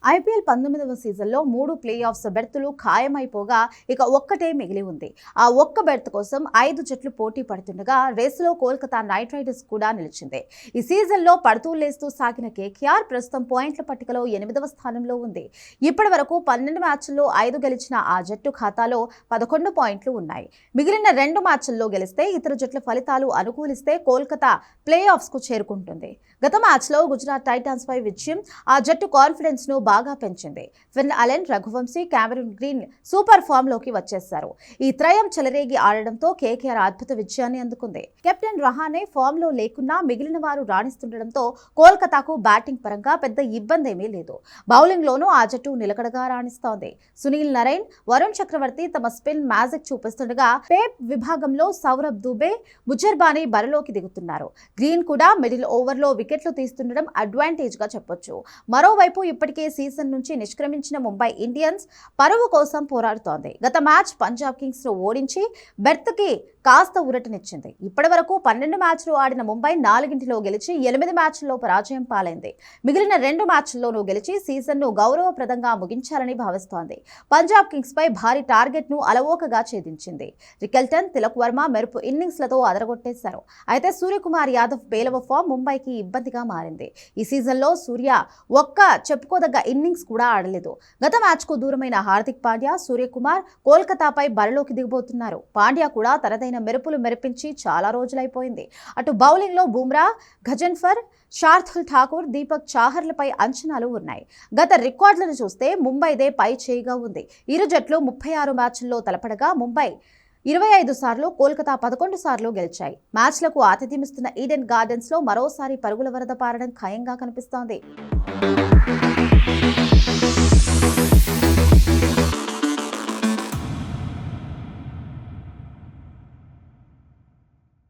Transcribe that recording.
IPL 19వ సీజన్లో 3 play offs బెర్తులు ఖాయమైపోగా ఇక ఒక్కటే మిగిలి ఉంది. ఆ ఒక్క బెర్త్ కోసం 5 జట్లు పోటీ పడుతుండగా రేసులో కోల్కతా నైట్ రైడర్స్ కూడా నిలిచింది. ఈ సీజన్లో పడుతూ లేస్తూ సాగిన కేకేఆర్ ప్రస్తుతం పాయింట్ల పట్టికలో 8వ స్థానంలో ఉంది. ఇప్పటి వరకు 12 మ్యాచ్ల్లో 5 గెలిచిన ఆ జట్టు ఖాతాలో 11 పాయింట్లు ఉన్నాయి. మిగిలిన 2 మ్యాచ్ల్లో గెలిస్తే ఇతర జట్ల ఫలితాలు అనుకూలిస్తే కోల్కతా ప్లే ఆఫ్స్ కు చేరుకుంటుంది. గత మ్యాచ్లో గుజరాత్ టైటాన్స్ పై విజయం ఆ జట్టు కాన్ఫిడెన్స్ ను బాగా పెంచింది. Finn Allen, Raghuvanshi, Cameron Green super form లోకి వచ్చేశారు. ఈ త్రయం చెలరేగి ఆడడంతో కేకేఆర్ అద్భుత విజయాన్ని అందుకుంది. కెప్టెన్ రహానే ఫామ్ లో లేకున్నా మిగిలిన వారు రాణిస్తుండటంతో కోల్కతాకు బ్యాటింగ్ పరంగా పెద్ద ఇబ్బంది ఏమీ లేదు. బౌలింగ్ లోనూ ఆ జట్టు నిలకడగా రాణిస్తోంది. సునీల్ నరైన్, వరుణ్ చక్రవర్తి తమ స్పిన్ మ్యాజిక్ చూపిస్తుండగా పేప్ విభాగంలో సౌరభ్ దుబే, ముజర్బానీ బరిలోకి దిగుతున్నారు. గ్రీన్ కూడా మిడిల్ ఓవర్లో వికెట్లు తీస్తుండడం అడ్వాంటేజ్ గా చెప్పొచ్చు. మరోవైపు ఇప్పటికే సీజన్ నుంచి నిష్క్రమించిన ముంబై ఇండియన్స్ పరువు కోసం పోరాడుతోంది. గత మ్యాచ్ పంజాబ్ కింగ్స్ ను ఓడించి బెర్త్ కి కాస్త ఊరటనిచ్చింది. ఇప్పటి వరకు 12 మ్యాచ్లు ఆడిన ముంబై 4 గెలిచి 8 మ్యాచ్ల్లో పరాజయం పాలైంది. మిగిలిన 2 మ్యాచ్ల్లోనూ గెలిచి సీజన్ ను గౌరవప్రదంగా ముగించాలని భావిస్తోంది. పంజాబ్ కింగ్స్ పై భారీ టార్గెట్ ను అలవోకగా ఛేదించింది. రికెల్టన్, తిలక్ వర్మ మెరుపు ఇన్నింగ్స్లతో అదరగొట్టేశారు. అయితే సూర్యకుమార్ యాదవ్ పేలవ ఫామ్ ముంబైకి ఇబ్బందిగా మారింది. ఈ సీజన్లో సూర్య ఒక్క చెప్పుకోదగ్గ ఇన్నింగ్స్ కూడా ఆడలేదు. గత మ్యాచ్కు దూరమైన హార్దిక్ పాండ్యా, సూర్యకుమార్ కోల్కతాపై బరిలోకి దిగబోతున్నారు. పాండ్యా కూడా తనదైన మెరుపులు మెరిపించి చాలా రోజులైపోయింది. అటు బౌలింగ్లో బుమ్రా, గజన్ఫర్, శార్దుల్ ఠాకూర్, దీపక్ చాహర్లపై అంచనాలు ఉన్నాయి. గత రికార్డులను చూస్తే ముంబైదే పై చేయిగా ఉంది. ఇరు జట్లు 36 మ్యాచ్ల్లో తలపడగా ముంబై 25 సార్లు, కోల్కతా 11 సార్లు గెలిచాయి. మ్యాచ్లకు ఆతిథ్యమిస్తున్న ఈడెన్ గార్డెన్స్ లో మరోసారి పరుగుల వరద పారడం ఖాయంగా కనిపిస్తోంది.